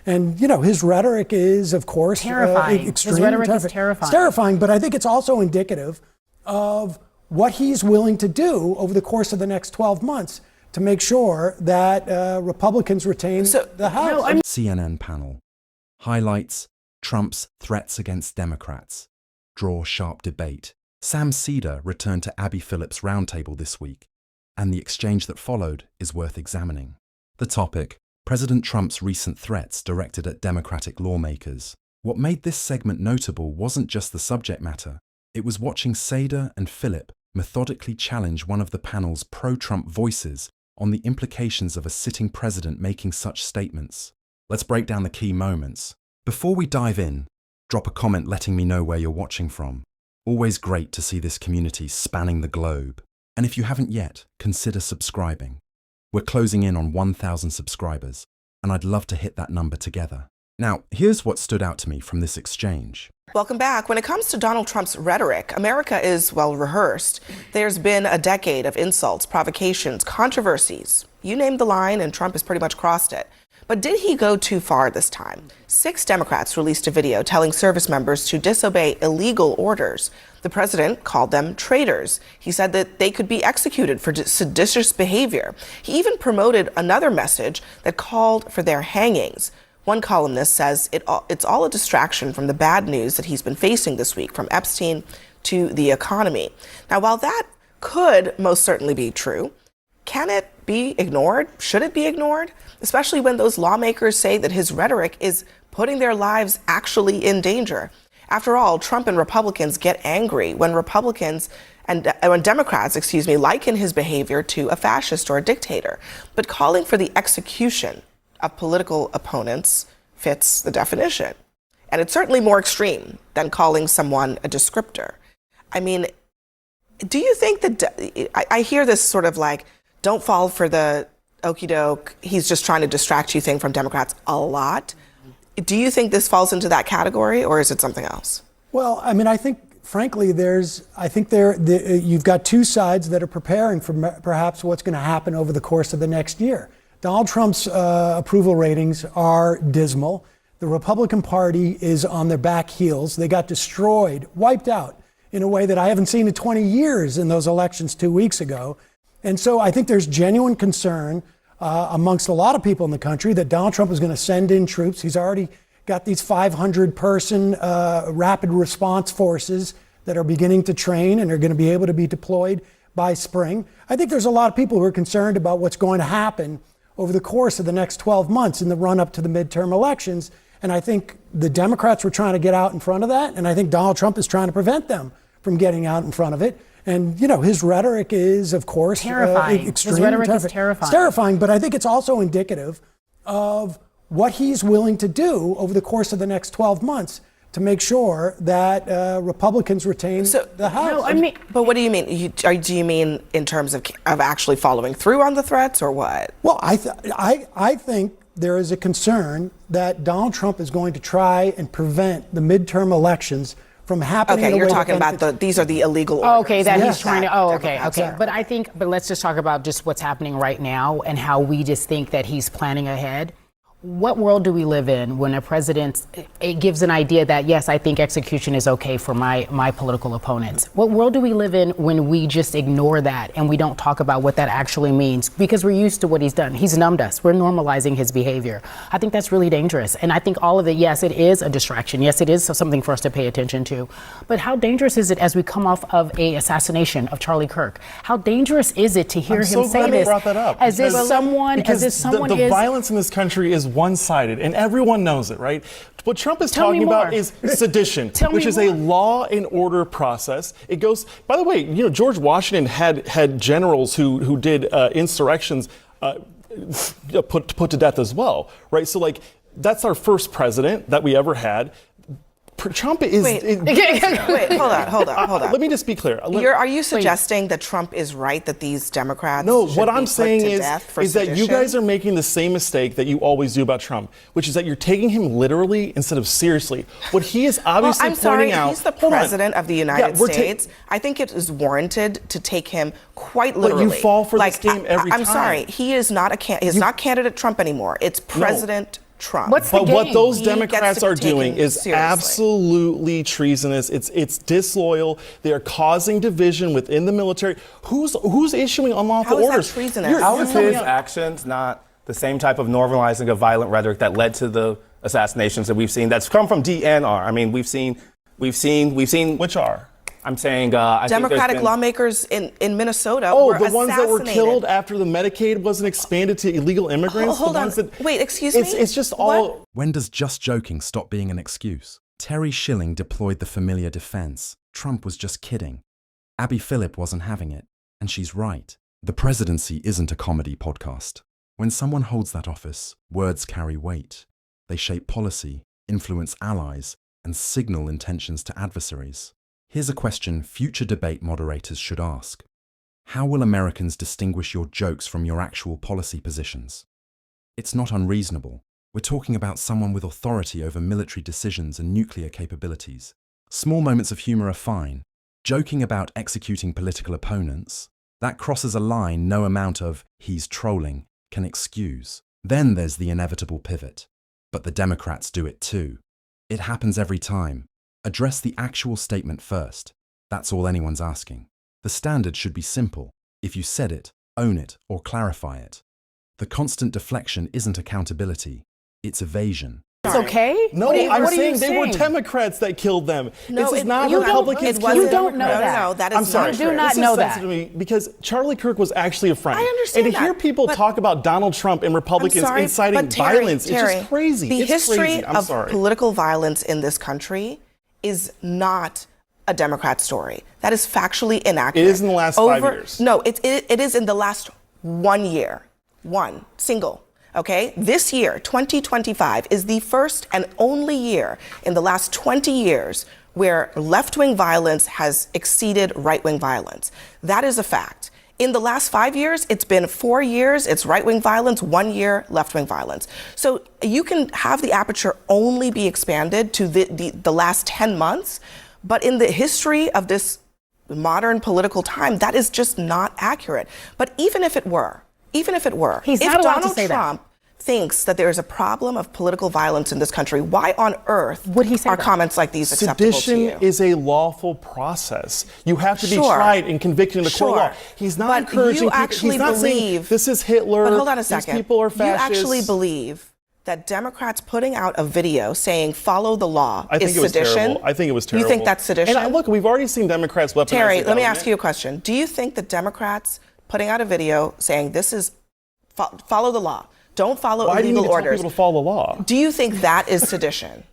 And, you know, his rhetoric is, of course, terrifying. Extreme. His rhetoric is terrifying. It's terrifying, but I think it's also indicative of what he's willing to do over the course of the next 12 months to make sure that Republicans retain the House. CNN panel highlights Trump's threats against Democrats, draw sharp debate. Sam Seder returned to Abby Phillip's roundtable this week, and the exchange that followed is worth examining. The topic: President Trump's recent threats directed at Democratic lawmakers. What made this segment notable wasn't just the subject matter, it was watching Seder and Phillip methodically challenge one of the panel's pro-Trump voices on the implications of a sitting president making such statements. Let's break down the key moments. Before we dive in, drop a comment letting me know where you're watching from. Always great to see this community spanning the globe. And if you haven't yet, consider subscribing. We're closing in on 1,000 subscribers, and I'd love to hit that number together. Now, here's what stood out to me from this exchange. Welcome back. When it comes to Donald Trump's rhetoric, America is well rehearsed. There's been a decade of insults, provocations, controversies. You named the line, and Trump has pretty much crossed it. But did he go too far this time? 6 Democrats released a video telling service members to disobey illegal orders. The president called them traitors. He said that they could be executed for seditious behavior. He even promoted another message that called for their hangings. One columnist says it's all a distraction from the bad news that he's been facing this week, from Epstein to the economy. Now, while that could most certainly be true, can it be ignored? Should it be ignored? Especially when those lawmakers say that his rhetoric is putting their lives actually in danger. After all, Trump and Republicans get angry when Democrats, liken his behavior to a fascist or a dictator. But calling for the execution of political opponents fits the definition. And it's certainly more extreme than calling someone a descriptor. I mean, do you think that, I hear this sort of like, don't fall for the okie doke, he's just trying to distract you thing from Democrats a lot. Do you think this falls into that category, or is it something else? Well, I mean, I think, frankly, you've got two sides that are preparing for perhaps what's going to happen over the course of the next year. Donald Trump's approval ratings are dismal. The Republican Party is on their back heels. They got destroyed, wiped out in a way that I haven't seen in 20 years in those elections 2 weeks ago. And so I think there's genuine concern amongst a lot of people in the country that Donald Trump is going to send in troops. He's already got these 500-person rapid response forces that are beginning to train and are going to be able to be deployed by spring. I think there's a lot of people who are concerned about what's going to happen over the course of the next 12 months in the run-up to the midterm elections. And I think the Democrats were trying to get out in front of that, and I think Donald Trump is trying to prevent them from getting out in front of it. And, you know, his rhetoric is, of course, terrifying. Extreme. His rhetoric is terrifying. It's terrifying, but I think it's also indicative of what he's willing to do over the course of the next 12 months to make sure that Republicans retain the House. No, I mean, but what do you mean? Do you mean in terms of actually following through on the threats, or what? Well, I think there is a concern that Donald Trump is going to try and prevent the midterm elections from happening. Okay, you're talking about these are the illegal orders. Oh, okay, that he's trying to. Oh, okay. Sorry. But let's just talk about just what's happening right now and how we just think that he's planning ahead. What world do we live in when a president, it gives an idea that, yes, I think execution is okay for my political opponents? What world do we live in when we just ignore that and we don't talk about what that actually means? Because we're used to what he's done. He's numbed us. We're normalizing his behavior. I think that's really dangerous. And I think all of it, yes, it is a distraction. Yes, it is something for us to pay attention to. But how dangerous is it as we come off of an assassination of Charlie Kirk? How dangerous is it to hear him say this? Brought that up. As if someone the violence in this country is one-sided, and everyone knows it, right? What Trump is talking about is sedition, which is a law and order process. It goes, by the way, you know, George Washington had generals who did insurrections put to death as well, right? So, like, that's our first president that we ever had. Trump is... Wait, hold on. Let me just be clear. Are you suggesting that Trump is right that these Democrats No, should what be I'm put saying to is death for that you sedition? guys are making the same mistake that you always do about Trump, which is that you're taking him literally instead of seriously. What he is obviously pointing out... he's the president of the United States. I think it is warranted to take him quite literally. But you fall for this game every time. I'm sorry, he is not candidate Trump anymore. It's President Trump. What's the But what game? those He gets Democrats to be are doing taken is seriously. absolutely treasonous. It's disloyal. They are causing division within the military. Who's issuing unlawful How is that orders? treasonous? How you're is telling his me- actions not the same type of normalizing of violent rhetoric that led to the assassinations that we've seen? That's come from DNR. I mean, we've seen. Which are? I'm saying I think Democratic there's been, lawmakers in Minnesota Oh, were the ones that were assassinated. killed after the Medicaid wasn't expanded to illegal immigrants? Hold The on. ones that- Wait, excuse me? It's just all. What? When does just joking stop being an excuse? Terry Schilling deployed the familiar defense. Trump was just kidding. Abby Phillip wasn't having it. And she's right. The presidency isn't a comedy podcast. When someone holds that office, words carry weight. They shape policy, influence allies, and signal intentions to adversaries. Here's a question future debate moderators should ask. How will Americans distinguish your jokes from your actual policy positions? It's not unreasonable. We're talking about someone with authority over military decisions and nuclear capabilities. Small moments of humor are fine. Joking about executing political opponents, that crosses a line no amount of "he's trolling" can excuse. Then there's the inevitable pivot. But the Democrats do it too. It happens every time. Address the actual statement first. That's all anyone's asking. The standard should be simple. If you said it, own it or clarify it. The constant deflection isn't accountability, it's evasion. It's okay? No, What are you- I'm what are you saying they were saying? Democrats that killed them. No, this is it- not you don't- Republicans it killing wasn't- You don't know Democrats. that. No, that is I'm sorry. not You do not This is know that. sensitive to me because Charlie Kirk was actually a friend. I understand And to that, hear people but- talk about Donald Trump and Republicans I'm sorry, inciting but Terry, violence, Terry, it's just crazy. The It's history crazy. I'm of sorry. political violence in this country is not a Democrat story. That is factually inaccurate. It is in the last 5 years. No, it is in the last 1 year. One, single. Okay? This year, 2025, is the first and only year in the last 20 years where left-wing violence has exceeded right-wing violence. That is a fact. In the last 5 years, it's been 4 years, it's right-wing violence, 1 year left-wing violence. So you can have the aperture only be expanded to the last 10 months, but in the history of this modern political time, that is just not accurate. But even if it were, He's if not allowed to Donald say that. Trump thinks that there is a problem of political violence in this country, why on earth Would he say are that? comments like these acceptable to Sedition you? is a lawful process. You have to be Sure. tried and convicted in a court of law. Sure. He's not But encouraging you people. actually He's not saying believe- this is Hitler. But hold on a second. These people are fascists. You actually believe that Democrats putting out a video saying follow the law I think is it was sedition? terrible. I think it was terrible. You think that's sedition? And look, we've already seen Democrats weaponize Terry, the let me government. ask you a question. Do you think that Democrats putting out a video saying this is follow the law, don't follow Why do you need illegal to tell orders, people to follow the law? do you think that is sedition?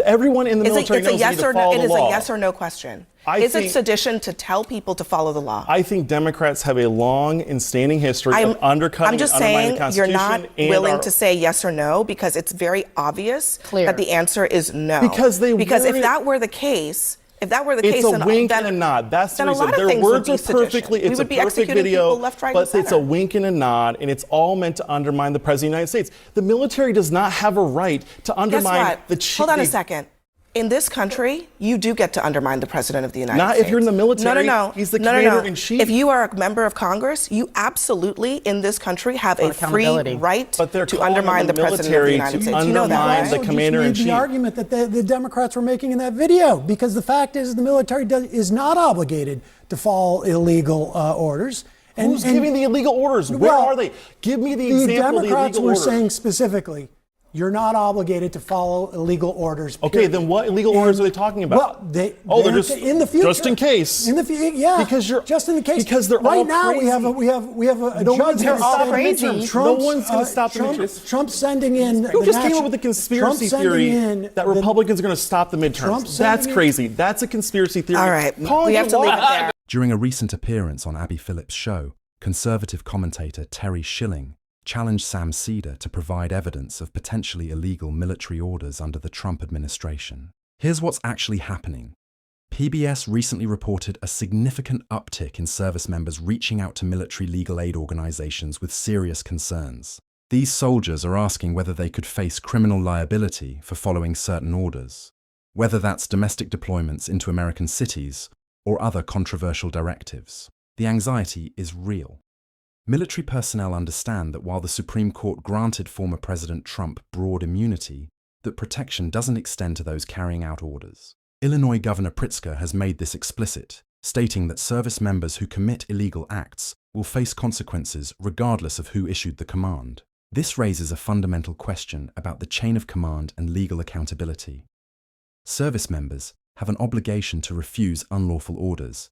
Everyone in the military It's a knows yes you need to or follow no. It the is law. a yes or no question. I Is it think- sedition to tell people to follow the law? I think Democrats have a long and standing history of undercutting I'm just and undermining saying the you're Constitution. not and willing our- to say yes or no because it's very obvious Clear. that the answer is no. Because they if weren't- that were the case, It's a wink and a nod. That's the then a reason. lot of Their things would words be are sedition. perfectly. We It's a would be perfect executing video, people left, right, but and it's a center. wink and a nod, and it's all meant to undermine the president of the United States. The military does not have a right to Guess undermine what? the. Hold on a second. In this country, you do get to undermine the president of the United Not States. if you're in the military. No. He's the No. commander-in-chief. If you are a member of Congress, you absolutely, in this country, have a free accountability. right But they're to calling undermine on the the president of the military United to States. You know that, undermine right? the Also commander-in-chief. just made the argument that the Democrats were making in that video, because the fact is the military is not obligated to follow illegal orders. Who's giving the illegal orders? Where Well, are they? Give me the The example of the Democrats illegal were order. saying specifically, you're not obligated to follow illegal orders. Okay, period. then what illegal orders are they talking about? Well, they're they're just in the future. just in case. In the future, yeah. Because you're just in the case. because they're right all now crazy. we have a No judge one's gonna that's stop the saying midterms. Trump's, No one's gonna stop the Trump- midterms. Trump's sending in. Who just came national- up with the conspiracy Trump's sending theory in that the- Republicans are going to stop the midterms? Trump's That's sending in- crazy. That's a conspiracy theory. All right. Calling We have it to leave it lie. there. During a recent appearance on Abby Phillip's show, conservative commentator Terry Schilling challenged Sam Seder to provide evidence of potentially illegal military orders under the Trump administration. Here's what's actually happening. PBS recently reported a significant uptick in service members reaching out to military legal aid organizations with serious concerns. These soldiers are asking whether they could face criminal liability for following certain orders, whether that's domestic deployments into American cities or other controversial directives. The anxiety is real. Military personnel understand that while the Supreme Court granted former President Trump broad immunity, that protection doesn't extend to those carrying out orders. Illinois Governor Pritzker has made this explicit, stating that service members who commit illegal acts will face consequences regardless of who issued the command. This raises a fundamental question about the chain of command and legal accountability. Service members have an obligation to refuse unlawful orders.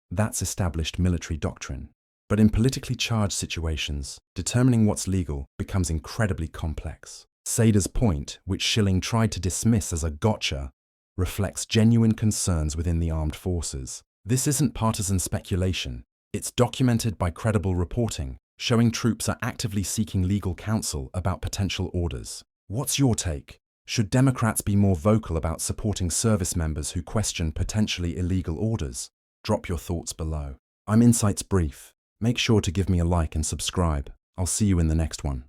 That's established military doctrine. But in politically charged situations, determining what's legal becomes incredibly complex. Seder's point, which Schilling tried to dismiss as a gotcha, reflects genuine concerns within the armed forces. This isn't partisan speculation. It's documented by credible reporting, showing troops are actively seeking legal counsel about potential orders. What's your take? Should Democrats be more vocal about supporting service members who question potentially illegal orders? Drop your thoughts below. I'm Insights Brief. Make sure to give me a like and subscribe. I'll see you in the next one.